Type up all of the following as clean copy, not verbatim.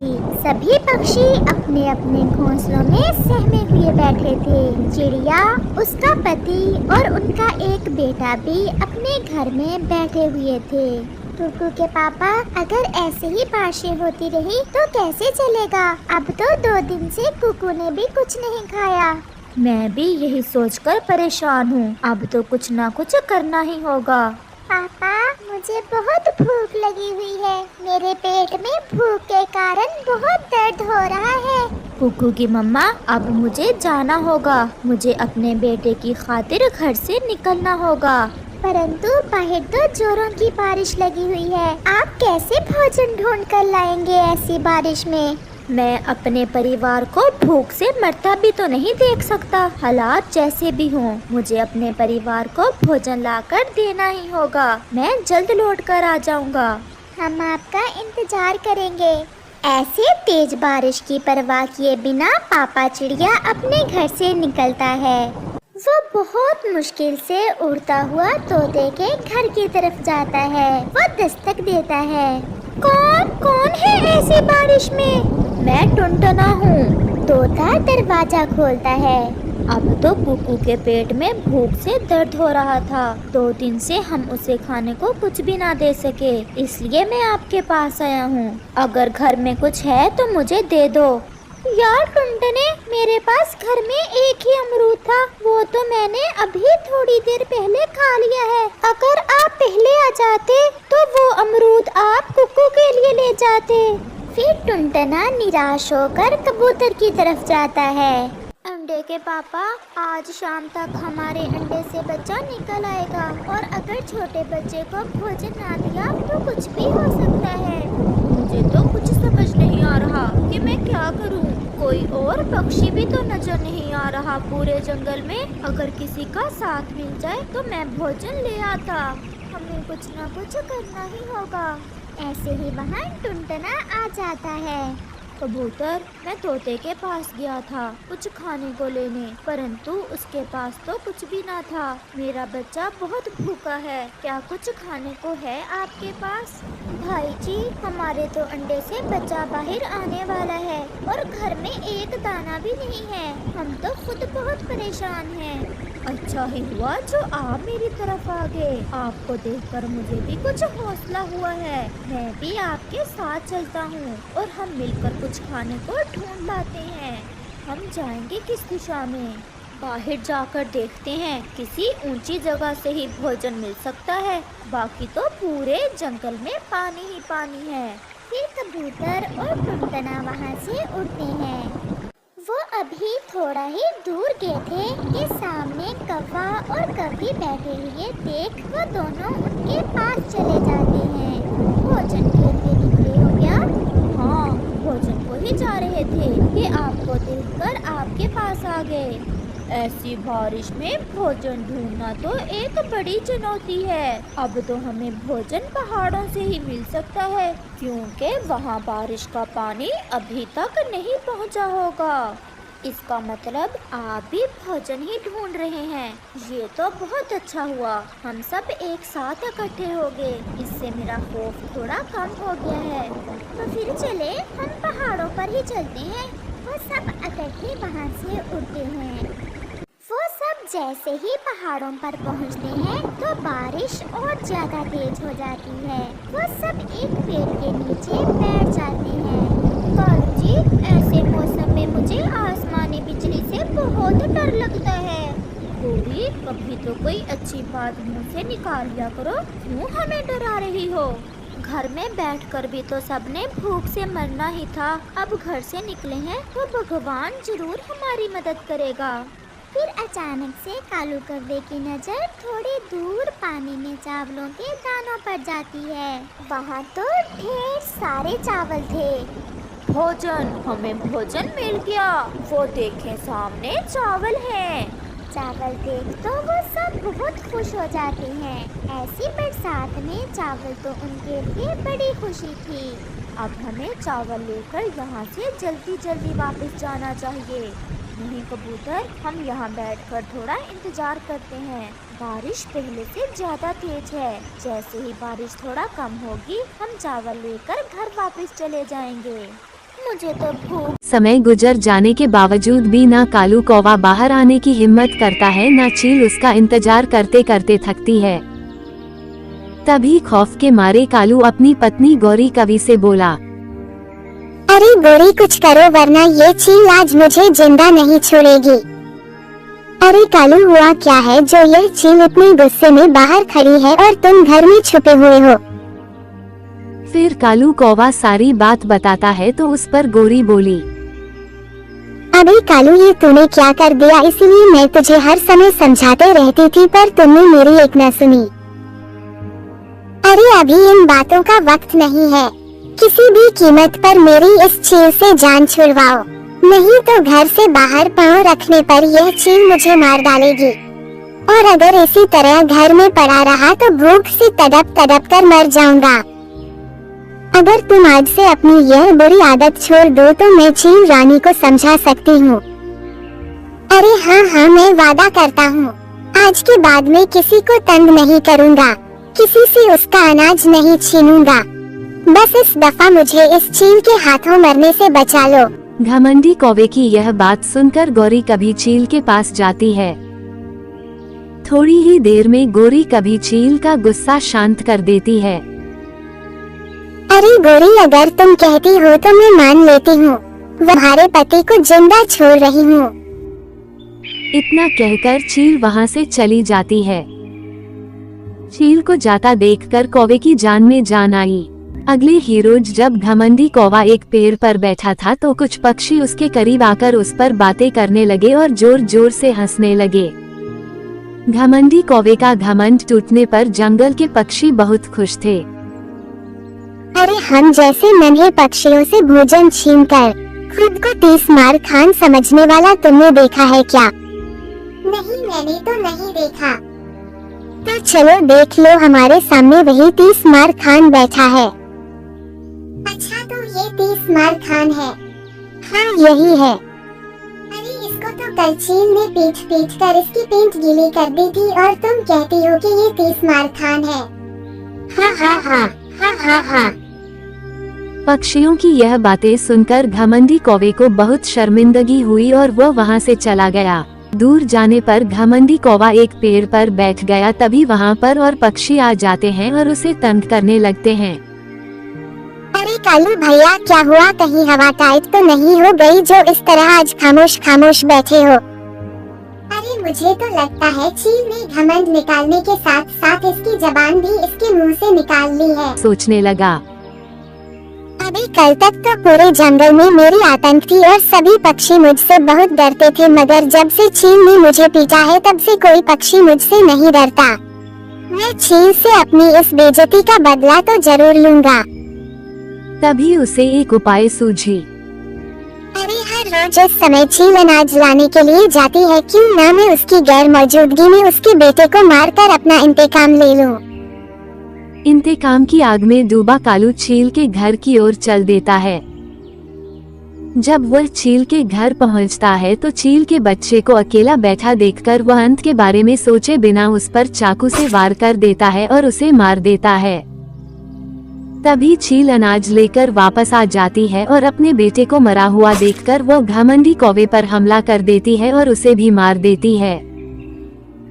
सभी पक्षी अपने अपने घोंसलों में सहमे हुए बैठे थे। चिड़िया, उसका पति और उनका एक बेटा भी अपने घर में बैठे हुए थे। कुकू के पापा, अगर ऐसे ही बारिशें होती रही तो कैसे चलेगा? अब तो 2 दिन से कुकू ने भी कुछ नहीं खाया। मैं भी यही सोचकर परेशान हूँ। अब तो कुछ ना कुछ करना ही होगा। पापा, मुझे बहुत भूख लगी हुई है। मेरे पेट में भूख के कारण बहुत दर्द हो रहा है। कुकू की मम्मा, अब मुझे जाना होगा। मुझे अपने बेटे की खातिर घर से निकलना होगा। परंतु बाहर तो जोरों की बारिश लगी हुई है। आप कैसे भोजन ढूंढ कर लाएंगे ऐसी बारिश में? मैं अपने परिवार को भूख से मरता भी तो नहीं देख सकता। हालात जैसे भी हों, मुझे अपने परिवार को भोजन लाकर देना ही होगा। मैं जल्द लौट कर आ जाऊंगा। हम आपका इंतजार करेंगे। ऐसे तेज बारिश की परवाह किए बिना पापा चिड़िया अपने घर से निकलता है। वो बहुत मुश्किल से उड़ता हुआ तोते के घर की तरफ जाता है। वो दस्तक देता है। कौन कौन है ऐसी बारिश में? मैं टुनटुना हूँ। तोता दरवाजा खोलता है। अब तो कुकू के पेट में भूख से दर्द हो रहा था। 2 दिन से हम उसे खाने को कुछ भी ना दे सके, इसलिए मैं आपके पास आया हूँ। अगर घर में कुछ है तो मुझे दे दो। यार टुनटुने, मेरे पास घर में एक ही अमरूद था। वो तो मैंने अभी थोड़ी देर पहले खा लिया है। अगर आप पहले आ जाते तो वो अमरूद आप कुकू के लिए ले जाते। फिर टुनटुना निराश होकर कबूतर की तरफ जाता है। अंडे के पापा, आज शाम तक हमारे अंडे से बच्चा निकल आएगा और अगर छोटे बच्चे को भोजन ना दिया तो कुछ भी हो सकता है। मुझे तो कुछ समझ नहीं आ रहा कि मैं क्या करूं। कोई और पक्षी भी तो नजर नहीं आ रहा पूरे जंगल में। अगर किसी का साथ मिल जाए तो मैं भोजन ले आता। हमें कुछ ना कुछ करना ही होगा। ऐसे ही वहाँ टुनटुना आ जाता है। कबूतर, मैं तोते के पास गया था कुछ खाने को लेने, परंतु उसके पास तो कुछ भी ना था। मेरा बच्चा बहुत भूखा है। क्या कुछ खाने को है आपके पास? भाई जी, हमारे तो अंडे से बच्चा बाहर आने वाला है और घर में एक दाना भी नहीं है। हम तो खुद बहुत परेशान हैं। अच्छा ही हुआ जो आप मेरी तरफ आ गए। आपको देखकर मुझे भी कुछ हौसला हुआ है। मैं भी आपके साथ चलता हूँ और हम मिलकर कुछ खाने को ढूंढ लाते हैं। हम जाएंगे किस दिशा में? बाहर जाकर देखते हैं, किसी ऊंची जगह से ही भोजन मिल सकता है। बाकी तो पूरे जंगल में पानी ही पानी है। फिर कबूतर और टुनटुना वहाँ से उड़ते हैं। वो अभी थोड़ा ही दूर गए थे कि सामने कौवा और कभी बैठे हुए देख वो दोनों उनके पास चले जाते हैं। भोजन के लिए निकले हो क्या? हाँ, भोजन को ही जा रहे थे कि आपको देखकर आपके पास आ गए। ऐसी बारिश में भोजन ढूंढना तो एक बड़ी चुनौती है। अब तो हमें भोजन पहाड़ों से ही मिल सकता है, क्योंकि वहाँ बारिश का पानी अभी तक नहीं पहुँचा होगा। इसका मतलब आप भी भोजन ही ढूंढ रहे हैं। ये तो बहुत अच्छा हुआ, हम सब एक साथ इकट्ठे हो गए। इससे मेरा खौफ थोड़ा कम हो गया है। तो फिर चले, हम पहाड़ों पर ही चलते हैं। वो सब इकट्ठे वहाँ से उड़ते हैं। वो सब जैसे ही पहाड़ों पर पहुँचते हैं तो बारिश और ज्यादा तेज हो जाती है। वो सब एक पेड़ के नीचे बैठ जाते हैं। कालू जी, ऐसे मौसम में मुझे आसमानी बिजली से बहुत डर लगता है। गोरी, कभी तो कोई अच्छी बात मुंह से निकाल लिया करो। क्यों हमें डरा रही हो? घर में बैठकर भी तो सबने भूख से मरना ही था। अब घर से निकले हैं तो भगवान जरूर हमारी मदद करेगा। फिर अचानक से कालू कौवे की नजर थोड़ी दूर पानी में चावलों के दानों पर जाती है। वहाँ तो ढेर सारे चावल थे। भोजन, हमें भोजन मिल गया। वो देखें, सामने चावल हैं। चावल देख तो वो सब बहुत खुश हो जाते हैं। ऐसी बरसात में चावल तो उनके लिए बड़ी खुशी थी। अब हमें चावल लेकर यहाँ से जल्दी जल्दी वापस जाना चाहिए। नहीं कबूतर, हम यहाँ बैठकर थोड़ा इंतजार करते हैं। बारिश पहले से ज्यादा तेज है। जैसे ही बारिश थोड़ा कम होगी, हम चावल लेकर घर वापस चले जाएंगे। मुझे तो भूख। समय गुजर जाने के बावजूद भी ना कालू कौवा बाहर आने की हिम्मत करता है, ना चील उसका इंतजार करते करते थकती है। तभी खौफ के मारे कालू अपनी पत्नी गौरी कवि से बोला, अरे गौरी कुछ करो वरना ये चील आज मुझे जिंदा नहीं छोड़ेगी। अरे कालू हुआ क्या है जो ये चील इतने गुस्से में बाहर खड़ी है और तुम घर में छुपे हुए हो। फिर कालू कौवा सारी बात बताता है तो उस पर गौरी बोली, अबे कालू ये तूने क्या कर दिया, इसलिए मैं तुझे हर समय समझाते रहती थी पर तुमने मेरी एक न सुनी। अरे अभी इन बातों का वक्त नहीं है, किसी भी कीमत पर मेरी इस चील से जान छुड़वाओ, नहीं तो घर से बाहर पांव रखने पर यह चील मुझे मार डालेगी। और अगर इसी तरह घर में पड़ा रहा तो भूख से तड़प तड़प कर मर जाऊंगा। अगर तुम आज से अपनी यह बुरी आदत छोड़ दो तो मैं चील रानी को समझा सकती हूँ। अरे हाँ मैं वादा करता हूँ, आज के बाद मैं किसी को तंग नहीं करूँगा, किसी से उसका अनाज नहीं छीनूंगा। बस इस दफा मुझे इस चील के हाथों मरने से बचा लो। घमंडी कौवे की यह बात सुनकर गौरी कभी चील के पास जाती है। थोड़ी ही देर में गौरी कभी चील का गुस्सा शांत कर देती है। अरे गौरी अगर तुम कहती हो तो मैं मान लेती हूँ, तुम्हारे पति को जिंदा छोड़ रही हूँ। इतना कहकर चील वहाँ से चली जाती है। चील को जाता देखकर कौवे की जान में जान आई। अगले ही रोज जब घमंडी कौवा एक पेड़ पर बैठा था तो कुछ पक्षी उसके करीब आकर उस पर बातें करने लगे और जोर जोर से हंसने लगे। घमंडी कौवे का घमंड टूटने पर जंगल के पक्षी बहुत खुश थे। अरे हम जैसे नन्हे पक्षियों से भोजन छीनकर खुद को 30 मार खान समझने वाला तुमने देखा है क्या? नहीं मैंने तो नहीं देखा। तो चलो देख लो, हमारे सामने वही 30 मार खान बैठा है। अच्छा तो ये 30 मार खान है? हाँ यही है। अरे इसको तो कल चील ने पीट पीट कर इसकी पेंट गीली कर दी थी और तुम कहती हो कि ये 30 मार खान है। हाँ हाँ हाँ हाँ हाँ हाँ। पक्षियों की यह बातें सुनकर घमंडी कौवे को बहुत शर्मिंदगी हुई और वह वहाँ से चला गया। दूर जाने पर घमंडी कौवा एक पेड़ पर बैठ गया। तभी वहाँ पर और पक्षी आ जाते हैं और उसे तंग करने लगते हैं। अरे कालू भैया क्या हुआ, कहीं हवा टाइट तो नहीं हो गई जो इस तरह आज खामोश खामोश बैठे हो? अरे मुझे तो लगता है चील ने घमंड निकालने के साथ साथ इसकी जबान भी इसके मुंह से निकाल ली है। सोचने लगा। अभी कल तक तो पूरे जंगल में मेरी आतंक थी और सभी पक्षी मुझसे बहुत डरते थे, मगर जब से चील ने मुझे पीटा है तब से कोई पक्षी मुझसे नहीं डरता। मैं चील से अपनी इस बेइज्जती का बदला तो जरूर लूंगा। तभी उसे एक उपाय सूझी। अरे हर रोज इस समय चील अनाज लाने के लिए जाती है, क्यों ना मैं उसकी गैर मौजूदगी में उसके बेटे को मारकर अपना इंतकाम ले लूं। इंतकाम की आग में डूबा कालू चील के घर की ओर चल देता है। जब वह चील के घर पहुंचता है तो चील के बच्चे को अकेला बैठा देखकर वह अंत के बारे में सोचे बिना उस पर चाकू से वार कर देता है और उसे मार देता है। तभी चील अनाज लेकर वापस आ जाती है और अपने बेटे को मरा हुआ देखकर वह घमंडी कौवे पर हमला कर देती है और उसे भी मार देती है।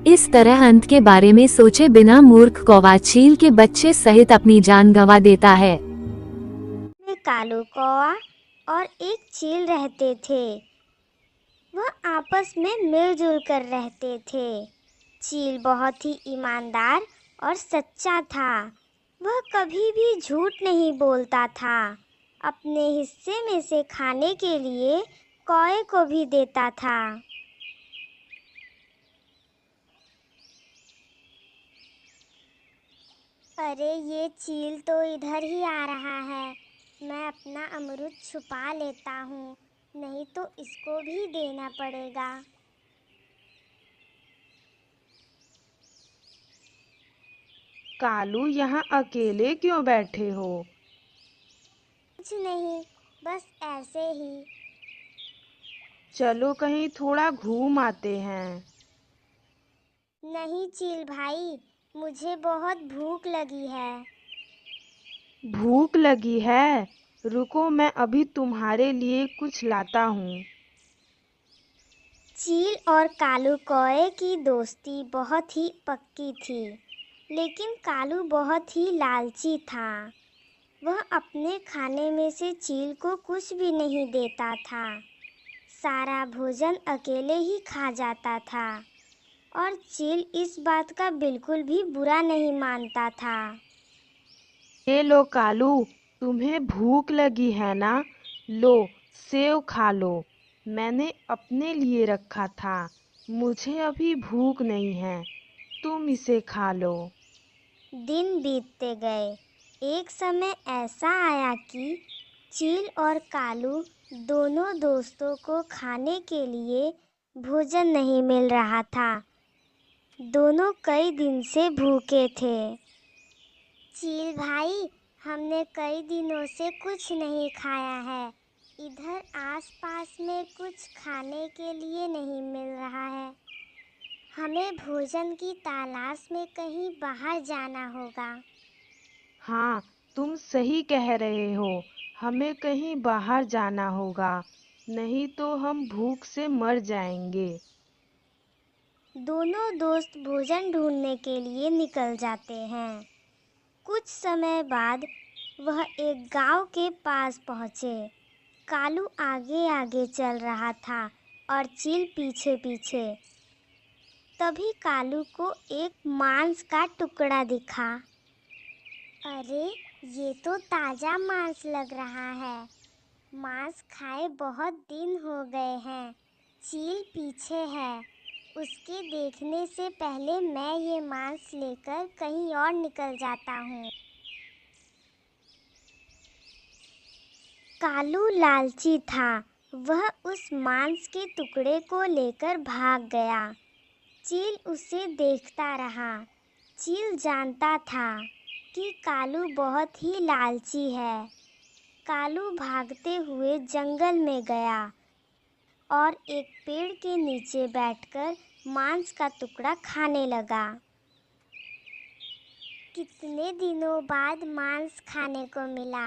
इस तरह अंत के बारे में सोचे बिना मूर्ख कौवा चील के बच्चे सहित अपनी जान गंवा देता है। में कालू कौवा और एक चील रहते थे। वह आपस में मिलजुल कर रहते थे। चील बहुत ही ईमानदार और सच्चा था। वह कभी भी झूठ नहीं बोलता था। अपने हिस्से में से खाने के लिए कौवे को भी देता था। अरे ये चील तो इधर ही आ रहा है। मैं अपना अमरूद छुपा लेता हूँ, नहीं तो इसको भी देना पड़ेगा। कालू यहाँ अकेले क्यों बैठे हो? कुछ नहीं, बस ऐसे ही। चलो कहीं थोड़ा घूम आते हैं। नहीं चील भाई, मुझे बहुत भूख लगी है। भूख लगी है? रुको, मैं अभी तुम्हारे लिए कुछ लाता हूँ। चील और कालू कौए की दोस्ती बहुत ही पक्की थी, लेकिन कालू बहुत ही लालची था। वह अपने खाने में से चील को कुछ भी नहीं देता था। सारा भोजन अकेले ही खा जाता था और चील इस बात का बिल्कुल भी बुरा नहीं मानता था। ये लो कालू, तुम्हें भूख लगी है ना? लो, सेव खा लो। मैंने अपने लिए रखा था। मुझे अभी भूख नहीं है, तुम इसे खा लो। दिन बीतते गए। एक समय ऐसा आया कि चील और कालू दोनों दोस्तों को खाने के लिए भोजन नहीं मिल रहा था। दोनों कई दिन से भूखे थे। चील भाई, हमने कई दिनों से कुछ नहीं खाया है। इधर आसपास में कुछ खाने के लिए नहीं मिल रहा है। हमें भोजन की तलाश में कहीं बाहर जाना होगा। हाँ, तुम सही कह रहे हो। हमें कहीं बाहर जाना होगा, नहीं तो हम भूख से मर जाएंगे। दोनों दोस्त भोजन ढूंढने के लिए निकल जाते हैं। कुछ समय बाद वह एक गांव के पास पहुँचे। कालू आगे आगे चल रहा था और चील पीछे पीछे। तभी कालू को एक मांस का टुकड़ा दिखा। अरे, ये तो ताज़ा मांस लग रहा है। मांस खाए बहुत दिन हो गए हैं। चील पीछे है। उसके देखने से पहले मैं ये मांस लेकर कहीं और निकल जाता हूँ। कालू लालची था। वह उस मांस के टुकड़े को लेकर भाग गया। चील उसे देखता रहा। चील जानता था कि कालू बहुत ही लालची है। कालू भागते हुए जंगल में गया और एक पेड़ के नीचे बैठकर मांस का टुकड़ा खाने लगा। कितने दिनों बाद मांस खाने को मिला।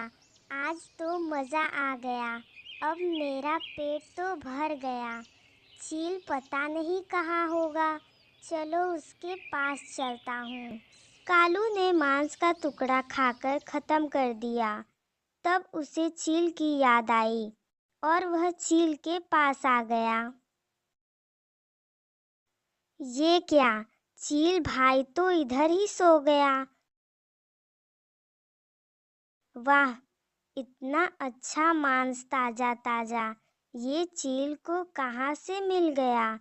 आज तो मज़ा आ गया। अब मेरा पेट तो भर गया। चील पता नहीं कहाँ होगा। चलो उसके पास चलता हूँ। कालू ने मांस का टुकड़ा खाकर ख़त्म कर दिया। तब उसे चील की याद आई और वह चील के पास आ गया। ये क्या? चील भाई तो इधर ही सो गया। वाह, इतना अच्छा मांस ताजा ताजा। ये चील को कहाँ से मिल गया?